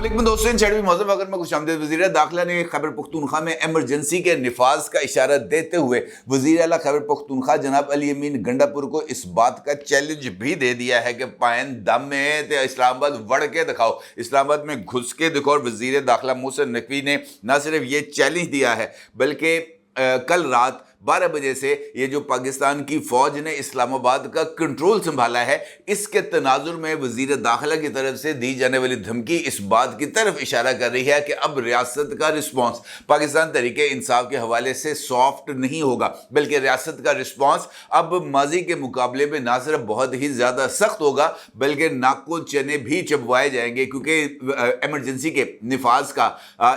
अस्सलाम दोस्तों, इन मौजूद अगर मैं खुशामदीद। वज़ीर दाखिला ने खैबर पख्तूनख्वा में एमरजेंसी के निफाज का इशारा देते हुए वज़ीर आला खैबर पख्तूनख्वा जनाब अली अमीन गंडापुर को इस बात का चैलेंज भी दे दिया है कि पायन दम में ते इस्लामाबाद वड़ के दिखाओ, इस्लामाबाद में घुस के दिखाओ। और वज़ीर दाखिला मोहसिन नकवी ने न सिर्फ ये चैलेंज दिया है बल्कि कल रात 12 बजे से ये जो पाकिस्तान की फ़ौज ने इस्लामाबाद का कंट्रोल संभाला है, इसके तनाजुर में वज़ीर दाखिला की तरफ से दी जाने वाली धमकी इस बात की तरफ इशारा कर रही है कि अब रियासत का रिस्पॉन्स पाकिस्तान तहरीक इंसाफ के हवाले से सॉफ्ट नहीं होगा, बल्कि रियासत का रिस्पॉन्स अब माजी के मुकाबले में ना सिर्फ बहुत ही ज़्यादा सख्त होगा बल्कि नाको चने भी चबवाए जाएंगे, क्योंकि एमरजेंसी के निफाज का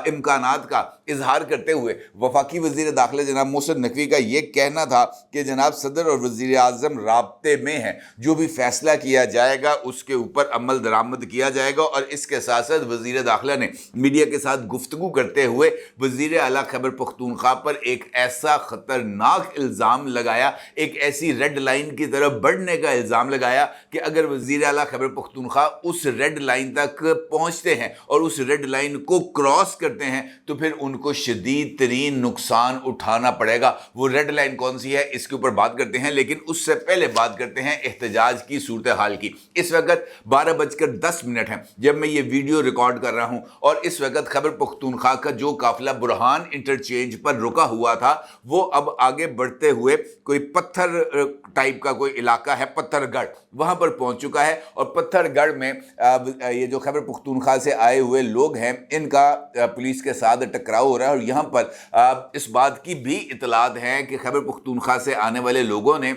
इम्कानात का इजहार करते हुए वफाकी वज़ीर दाखिला जनाब मोहसिन नकवी का ये कहना था कि जनाब सदर और वज़ीर आज़म राब्ते में हैं, जो भी फैसला किया जाएगा उसके ऊपर अमल दरामद किया जाएगा। और इसके साथ साथ वज़ीर दाखिला ने मीडिया के साथ गुफ्तगू करते हुए वज़ीर आला खैबर पख्तूनख्वा पर एक ऐसा ख़तरनाक इल्ज़ाम लगाया, एक ऐसी रेड लाइन की तरफ बढ़ने का इल्ज़ाम लगाया कि अगर वज़ीर आला खैबर पख्तूनख्वा उस रेड लाइन तक पहुँचते हैं और उस रेड लाइन को क्रॉस करते हैं तो फिर उनको शदीद तरीन नुकसान उठाना पड़ेगा। वो रेड लाइन कौन सी है इसके ऊपर बात करते हैं, लेकिन उससे पहले बात करते हैं एहतजाज की सूरत हाल की। इस वक्त 12:10 हैं जब मैं ये वीडियो रिकॉर्ड कर रहा हूं और इस वक्त खैबर पख्तूनख्वा का जो काफिला बुरहान इंटरचेंज पर रुका हुआ था वो अब आगे बढ़ते हुए कोई पत्थर टाइप का कोई इलाका है, पत्थरगढ़, वहां पर पहुंच चुका है। और पत्थरगढ़ में ये जो खैबर पख्तूनख्वा से आए हुए लोग हैं इनका पुलिस के साथ टकराव हो रहा है। और यहाँ पर इस बात की भी इतलात है कि खैबर पख्तूनख्वा से आने वाले लोगों ने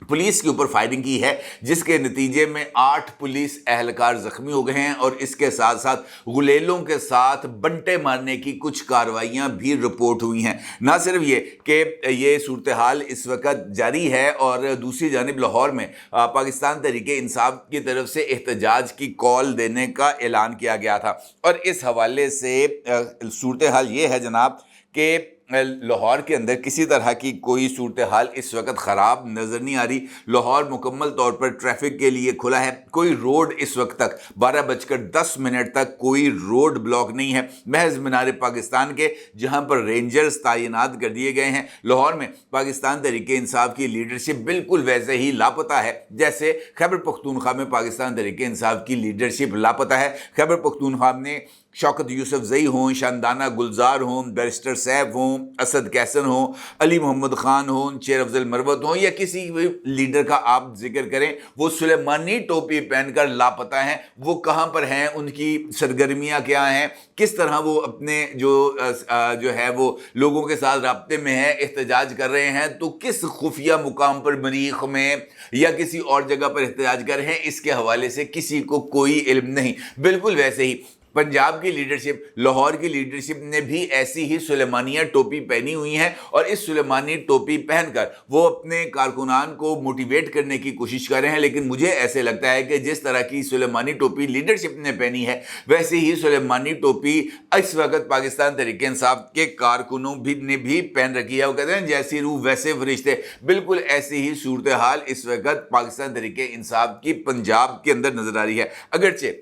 पुलिस के ऊपर फायरिंग की है, जिसके नतीजे में 8 पुलिस एहलकार जख्मी हो गए हैं। और इसके साथ साथ गुलेलों के साथ बंटे मारने की कुछ कार्रवाइयां भी रिपोर्ट हुई हैं। ना सिर्फ ये कि ये सूरत हाल इस वक्त जारी है और दूसरी जानिब लाहौर में पाकिस्तान तहरीक इंसाफ की तरफ से एहतजाज की कॉल देने का ऐलान किया गया था। और इस हवाले से सूरत हाल ये है जनाब कि लाहौर के अंदर किसी तरह की कोई सूरत हाल इस वक्त ख़राब नज़र नहीं आ रही। लाहौर मुकम्मल तौर पर ट्रैफिक के लिए खुला है। कोई रोड इस वक्त तक 12:10 तक कोई रोड ब्लॉक नहीं है, महज मीनार पाकिस्तान के, जहां पर रेंजर्स तैनात कर दिए गए हैं। लाहौर में पाकिस्तान तहरीक इंसाफ की लीडरशिप बिल्कुल वैसे ही लापता है जैसे खैबर पख्तूनख्वा में पाकिस्तान तहरीक इंसाफ की लीडरशिप लापता है। खैबर पख्तूनख्वा ने शौकत यूसुफजई हों, शानदाना गुलजार हों, बैरिस्टर सैफ हों, असद कैसन हों, अली मोहम्मद ख़ान हों, शेर अफजल मरवत हों, या किसी भी लीडर का आप जिक्र करें, वो सुलेमानी टोपी पहनकर लापता हैं। वो कहाँ पर हैं, उनकी सरगर्मियाँ क्या हैं, किस तरह वो अपने जो है वो लोगों के साथ राब्ते में है, एहतजाज कर रहे हैं, तो किस खुफिया मुकाम पर मरीख में या किसी और जगह पर एहतजाज कर रहे हैं, इसके हवाले से किसी को कोई इल्म नहीं। बिल्कुल वैसे ही पंजाब की लीडरशिप, लाहौर की लीडरशिप ने भी ऐसी ही सुलेमानिया टोपी पहनी हुई है और इस सुलेमानी टोपी पहनकर वो अपने कारकुनान को मोटिवेट करने की कोशिश कर रहे हैं। लेकिन मुझे ऐसे लगता है कि जिस तरह की सुलेमानी टोपी लीडरशिप ने पहनी है वैसे ही सुलेमानी टोपी इस वक्त पाकिस्तान तहरीक इंसाफ के कारकुनों ने भी पहन रखी है। वो कहते हैं जैसी रूह वैसे फरिश्ते, बिल्कुल ऐसी ही सूरत हाल इस वक्त पाकिस्तान तहरीक इंसाफ की पंजाब के अंदर नजर आ रही है। अगरचे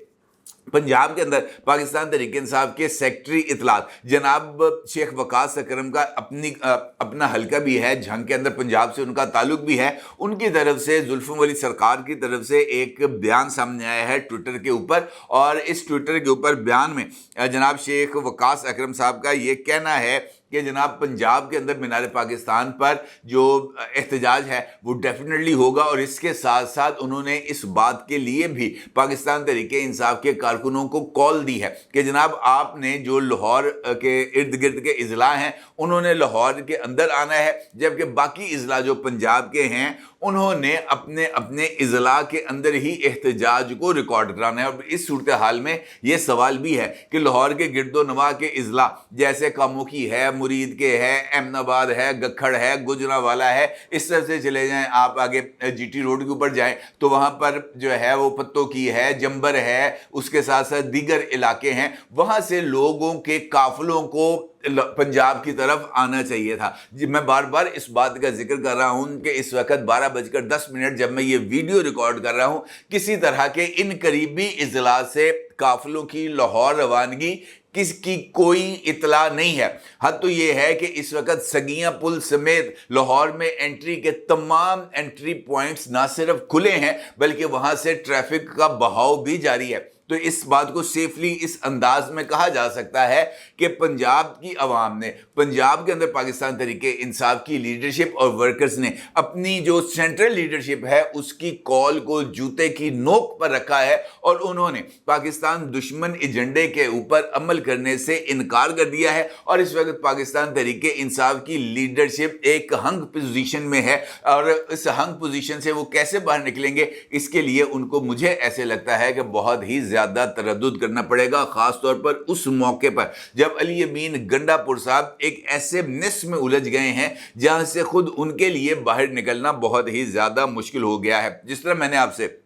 पंजाब के अंदर पाकिस्तान तहरीक इंसाफ के सेक्रेटरी इतलात जनाब शेख वकास अकरम का अपना हल्का भी है, झंग के अंदर पंजाब से उनका ताल्लुक भी है। उनकी तरफ से जुल्फ़ों वाली सरकार की तरफ से एक बयान सामने आया है ट्विटर के ऊपर, और इस ट्विटर के ऊपर बयान में जनाब शेख वकास अकरम साहब का ये कहना है कि जनाब पंजाब के अंदर मीनार पाकिस्तान पर जो एहतजाज है वो डेफिनेटली होगा। और इसके साथ साथ उन्होंने इस बात के लिए भी पाकिस्तान तहरीक इंसाफ के कारकुनों को कॉल दी है कि जनाब आपने जो लाहौर के इर्द गिर्द के अजला हैं उन्होंने लाहौर के अंदर आना है, जबकि बाकी अजला जो पंजाब के हैं उन्होंने अपने अपने अजला के अंदर ही एहतजाज को रिकॉर्ड कराना है। और इस सूरत हाल में ये सवाल भी है कि लाहौर के गिरदो नवा के अजला जैसे कामोकी है, मुरीद के है, अहमदाबाद है, गखड़ है, गुजरांवाला है, इस तरह से चले जाएं आप आगे जीटी रोड के ऊपर जाएं तो वहाँ पर जो है वो पत्तों की है, जंबर है, उसके साथ साथ दीगर इलाके हैं, वहाँ से लोगों के काफिलों को पंजाब की तरफ आना चाहिए था। जी मैं बार बार इस बात का जिक्र कर रहा हूं कि इस वक्त 12:10 जब मैं ये वीडियो रिकॉर्ड कर रहा हूं, किसी तरह के इन करीबी इजलास से काफिलों की लाहौर रवानगी किस की कोई इतला नहीं है। हद तो ये है कि इस वक्त सगियां पुल समेत लाहौर में एंट्री के तमाम एंट्री पॉइंट्स ना सिर्फ खुले हैं बल्कि वहां से ट्रैफिक का बहाव भी जारी है। तो इस बात को सेफली इस अंदाज में कहा जा सकता है कि पंजाब की आवाम ने, पंजाब के अंदर पाकिस्तान तहरीके इंसाफ की लीडरशिप और वर्कर्स ने अपनी जो सेंट्रल लीडरशिप है उसकी कॉल को जूते की नोक पर रखा है और उन्होंने पाकिस्तान दुश्मन एजेंडे के ऊपर अमल करने से इनकार कर दिया है। और इस वक्त पाकिस्तान तहरीके इंसाफ की लीडरशिप एक हंग पोजीशन में है और इस हंग पोजीशन से वो कैसे बाहर निकलेंगे, इसके लिए उनको, मुझे ऐसे लगता है कि बहुत ही ज्यादा तरद्दुद करना पड़ेगा, खास तौर पर उस मौके पर जब अली अमीन गंडापुर साहब एक ऐसे मिस में उलझ गए हैं जहां से खुद उनके लिए बाहर निकलना बहुत ही ज्यादा मुश्किल हो गया है। जिस तरह मैंने आपसे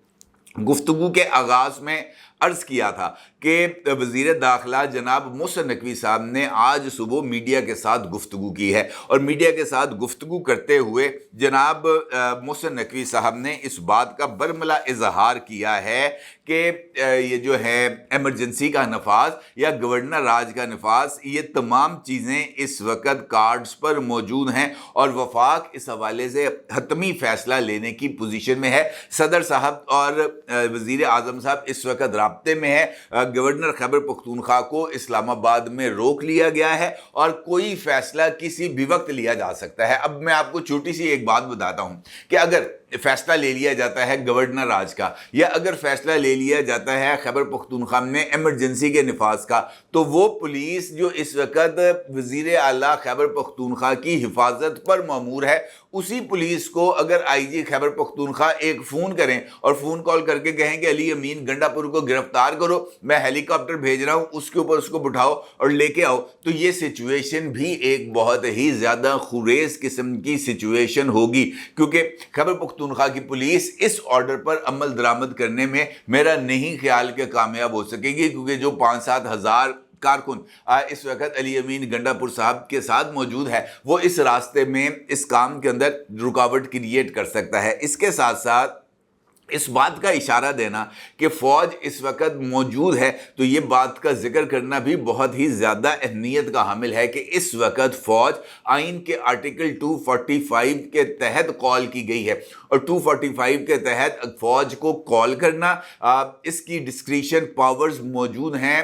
गुफ्तगू के आगाज में अर्ज किया था कि वज़ीर दाखिला जनाब मोहसिन नकवी साहब ने आज सुबह मीडिया के साथ गुफ्तगू की है और मीडिया के साथ गुफ्तगू करते हुए जनाब मोहसिन नकवी साहब ने इस बात का बरमला इजहार किया है कि ये जो है एमरजेंसी का नफाज या गवर्नर राज का नफाज, ये तमाम चीज़ें इस वक्त कार्ड्स पर मौजूद हैं और वफाक इस हवाले से हतमी फैसला लेने की पोजीशन में है। सदर साहब और वज़ीर आज़म साहब इस वक्त राब्ते में है। गवर्नर खैबर पख्तूनख्वा को इस्लामाबाद में रोक लिया गया है और कोई फैसला किसी भी वक्त लिया जा सकता है। अब मैं आपको छोटी सी एक बात बताता हूं कि अगर फैसला ले लिया जाता है गवर्नर राज का या अगर फैसला ले लिया जाता है खैबर पख्तूनख्वा में एमरजेंसी के निफाज का, तो वो पुलिस जो इस वक्त वजीर आला खैबर पख्तूनख्वा की हिफाजत पर मामूर है, उसी पुलिस को अगर आईजी खैबर पख्तूनख्वा एक फ़ोन करें और फ़ोन कॉल करके कहें कि अली अमीन गंडापुर को गिरफ्तार करो, मैं हेलीकॉप्टर भेज रहा हूँ, उसके ऊपर उसको बिठाओ और लेके आओ, तो ये सिचुएशन भी एक बहुत ही ज़्यादा खुरेज किस्म की सिचुएशन होगी। क्योंकि खैबर पख्तूनख्वा की पुलिस इस ऑर्डर पर अमल दरामद करने में मेरा नहीं ख्याल के कामयाब हो सकेगी, क्योंकि जो 5-7 हज़ार कारकुन इस वक्त अली अमीन गंडापुर साहब के साथ मौजूद है, वो इस रास्ते में इस काम के अंदर रुकावट क्रिएट कर सकता है। इसके साथ साथ इस बात का इशारा देना कि फ़ौज इस वक्त मौजूद है, तो ये बात का जिक्र करना भी बहुत ही ज़्यादा अहमियत का हामिल है कि इस वक्त फ़ौज आइन के आर्टिकल 245 के तहत कॉल की गई है और 245 के तहत फ़ौज को कॉल करना, इसकी डिस्क्रिशन पावर्स मौजूद हैं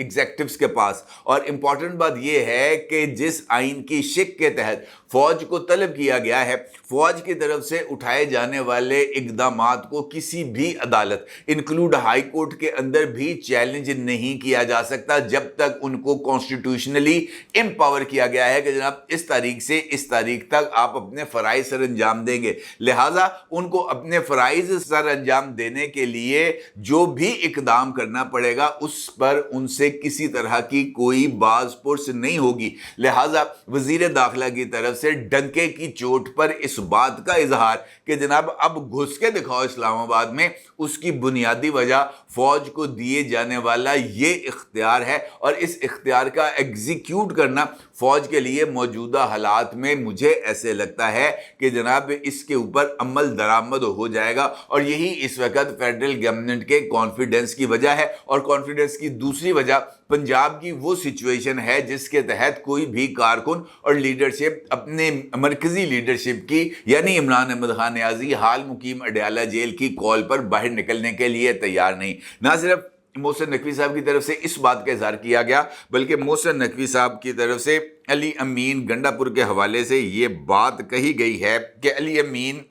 एग्जेक्टिव्स के पास। और इम्पॉर्टेंट बात यह है कि जिस आइन की शिक के तहत फ़ौज को तलब किया गया है, फ़ौज की तरफ से उठाए जाने वाले इक़दामात को किसी भी अदालत इंक्लूड हाई कोर्ट के अंदर भी चैलेंज नहीं किया जा सकता जब तक उनको कॉन्स्टिट्यूशनली एम्पावर किया गया है कि जनाब इस तारीख से इस तारीख तक आप अपने फ़राइज़ सर अंजाम देंगे। लिहाजा उनको अपने फ़राइज़ सर अंजाम देने के लिए जो भी इक़दाम करना पड़ेगा उस पर उनसे किसी तरह की कोई बाज़ पुर्स नहीं होगी। लिहाजा वज़ीर दाखिला की तरफ से डंके की चोट पर इस बात का इजहार कि जनाब अब घुस के दिखाओ इस्लामाबाद में, उसकी बुनियादी वजह फौज को दिए जाने वाला ये इख्तियार है और इस इख्तियार का एग्जीक्यूट करना फौज के लिए मौजूदा हालात में मुझे ऐसे लगता है कि जनाब इसके ऊपर अमल दरामद हो जाएगा। और यही इस वक्त फेडरल गवर्नमेंट के कॉन्फिडेंस की वजह है। और कॉन्फिडेंस की दूसरी वजह पंजाब की वो सिचुएशन है जिसके तहत कोई भी कारकुन और लीडरशिप अपने मरकजी लीडरशिप की यानी इमरान अहमद खान नियाज़ी हाल मुकीम अडयाला जेल की कॉल पर बाहर निकलने के लिए तैयार नहीं। ना सिर्फ मोहसिन नकवी साहब की तरफ से इस बात का इज़हार किया गया, बल्कि मोहसिन नकवी साहब की तरफ से अली अमीन गंडापुर के हवाले से ये बात कही गई है कि अली अमीन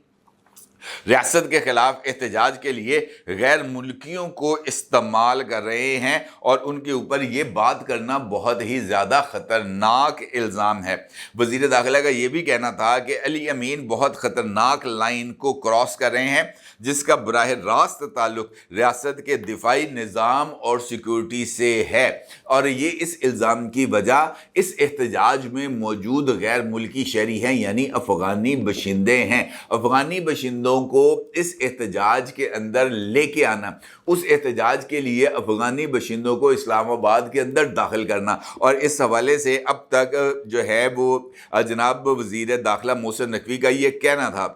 रियासत के खिलाफ एहतजाज के लिए गैर मुल्कियों को इस्तेमाल कर रहे हैं और उनके ऊपर ये बात करना बहुत ही ज़्यादा ख़तरनाक इल्ज़ाम है। वज़ीर दाखिला का ये भी कहना था कि अली अमीन बहुत ख़तरनाक लाइन को क्रॉस कर रहे हैं जिसका बराह रास्त ताल्लुक रियासत के दिफाई निज़ाम और सिक्योरिटी से है। और ये इस इल्ज़ाम की वजह इस एहतजाज में मौजूद गैर मुल्की शहरी हैं यानी अफ़गानी बशिंदे हैं। अफ़गानी बशिंदों को इस एहतजाज के अंदर लेके आना, उस एहतजाज के लिए अफ़गानी बशिंदों को इस्लामाबाद के अंदर दाखिल करना। और इस हवाले से अब तक जो है वो जनाब वज़ीर दाखिला मोहसिन नकवी का ये कहना था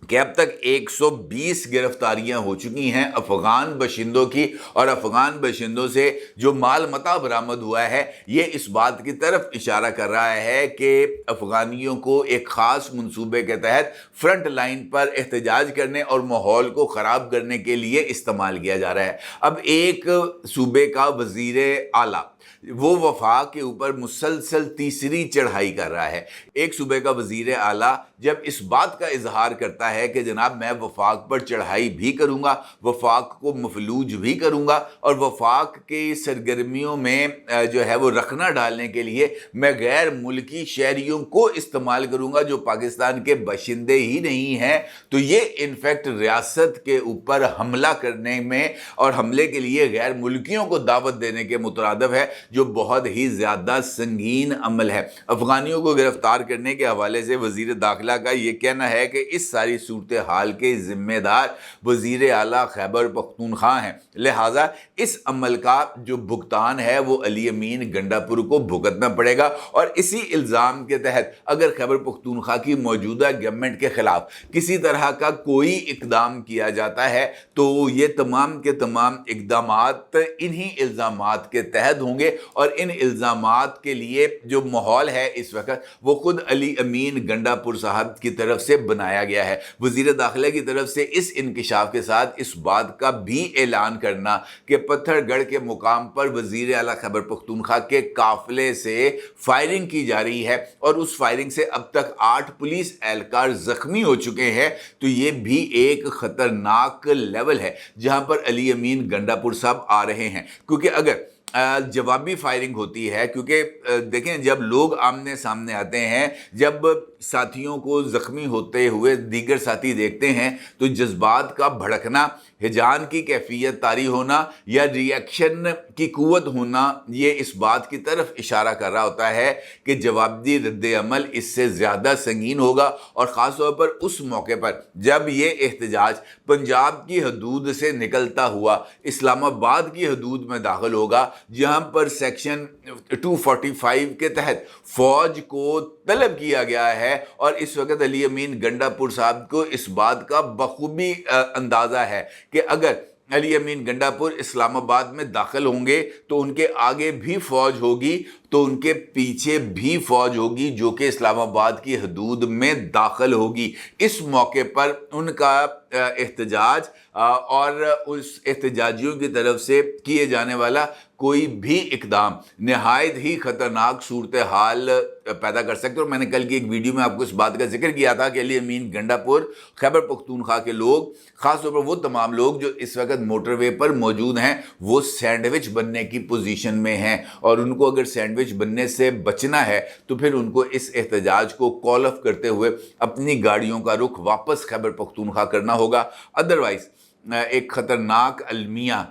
कि अब तक 120 गिरफ्तारियां हो चुकी हैं अफगान बशिंदों की, और अफगान बशिंदों से जो माल मता बरामद हुआ है ये इस बात की तरफ इशारा कर रहा है कि अफगानियों को एक ख़ास मंसूबे के तहत फ्रंट लाइन पर एहतजाज करने और माहौल को ख़राब करने के लिए इस्तेमाल किया जा रहा है। अब एक सूबे का वज़ीर आला वो वफाक के ऊपर मुसलसल तीसरी चढ़ाई कर रहा है। एक सूबे का वजीर आला जब इस बात का इजहार करता है कि जनाब मैं वफाक पर चढ़ाई भी करूँगा, वफाक को मफलूज भी करूँगा, और वफाक के सरगर्मियों में जो है वो रखना डालने के लिए मैं गैर मुल्की शहरियों को इस्तेमाल करूँगा जो पाकिस्तान के बशिंदे ही नहीं हैं, तो ये इनफैक्ट रियासत के ऊपर हमला करने में और हमले के लिए गैर मुल्कियों को दावत देने के मुतरादिफ है, जो बहुत ही ज़्यादा संगीन अमल है। अफगानियों को गिरफ्तार करने के हवाले से वज़ीर दाखिला का ये कहना है कि इस सारी सूरत हाल के ज़िम्मेदार वज़ीर आला खैबर पख्तूनख्वा हैं, लिहाजा इस अमल का जो भुगतान है वो अली अमीन गंडापुर को भुगतना पड़ेगा। और इसी इल्ज़ाम के तहत अगर खैबर पख्तूनख्वा की मौजूदा गवर्नमेंट के ख़िलाफ़ किसी तरह का कोई इक़दाम किया जाता है तो ये तमाम के तमाम इक़दामात इन्हीं इल्ज़ामात के तहत होंगे, और इन इल्ज़ामात के लिए जो माहौल है इस वक्त वो खुद अली अमीन गंडापुर साहब की तरफ से बनाया गया है। वज़ीर दाखिला की तरफ से इस इंकिशाफ के साथ इस बात का भी ऐलान करना कि पत्थरगढ़ के मुकाम पर वज़ीर आला खैबर पख्तूनख्वा के काफ़िले से फायरिंग की जा रही है और उस फायरिंग से अब तक 8 पुलिस एहलकार ज़ख्मी हो चुके हैं, तो ये भी एक ख़तरनाक लेवल है जहाँ पर अली अमीन गंडापुर साहब आ रहे हैं। क्योंकि अगर जवाबी फायरिंग होती है, क्योंकि देखें जब लोग आमने सामने आते हैं, जब साथियों को ज़ख्मी होते हुए दीगर साथी देखते हैं तो जज्बात का भड़कना, हिजान की कैफियत तारी होना या रिएक्शन की कुव्वत होना, ये इस बात की तरफ इशारा कर रहा होता है कि जवाबी रद्द अमल इससे ज़्यादा संगीन होगा। और ख़ास तौर पर उस मौके पर जब ये एहतजाज पंजाब की हदूद से निकलता हुआ इस्लामाबाद की हदूद में दाखिल होगा, जहाँ पर सेक्शन 245 के तहत फ़ौज को तलब किया गया है, और इस वक्त अली अमीन गंडापुर साहब को इस बात का बखूबी अंदाज़ा है कि अगर अली अमीन गंडापुर इस्लामाबाद में दाखिल होंगे तो उनके आगे भी फ़ौज होगी, तो उनके पीछे भी फ़ौज होगी जो कि इस्लामाबाद की हदूद में दाखिल होगी। इस मौके पर उनका एहतजाज और उस एहतजाजियों की तरफ से किए जाने वाला कोई भी इक़दाम नहायत ही ख़तरनाक सूरत हाल पैदा कर सकते। और मैंने कल की एक वीडियो में आपको इस बात का जिक्र किया था कि अली अमीन गंडापुर खैबर पख्तूनख्वा के लोग, ख़ास तौर पर वो तमाम लोग जो इस वक्त मोटरवे पर मौजूद हैं, वो सैंडविच बनने की पोजीशन में हैं, और उनको अगर सैंडविच बनने से बचना है तो फिर उनको इस एहतजाज को कॉल ऑफ करते हुए अपनी गाड़ियों का रुख वापस खैबर पख्तूनख्वा करना होगा। अदरवाइज़ एक ख़तरनाक अलमिया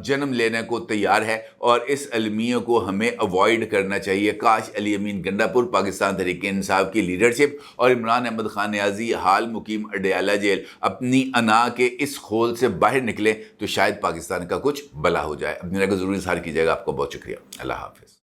जन्म लेने को तैयार है, और इस अलमिया को हमें अवॉइड करना चाहिए। काश अली अमीन गंडापुर पाकिस्तान तहरीक-ए-इंसाफ की लीडरशिप और इमरान अहमद खान नियाज़ी हाल मुकीम अडयाला जेल अपनी अना के इस खोल से बाहर निकले तो शायद पाकिस्तान का कुछ भला हो जाए। अपनी राय को ज़रूर इज़हार कीजिएगा। आपको बहुत शुक्रिया। अल्लाह हाफ़िज़।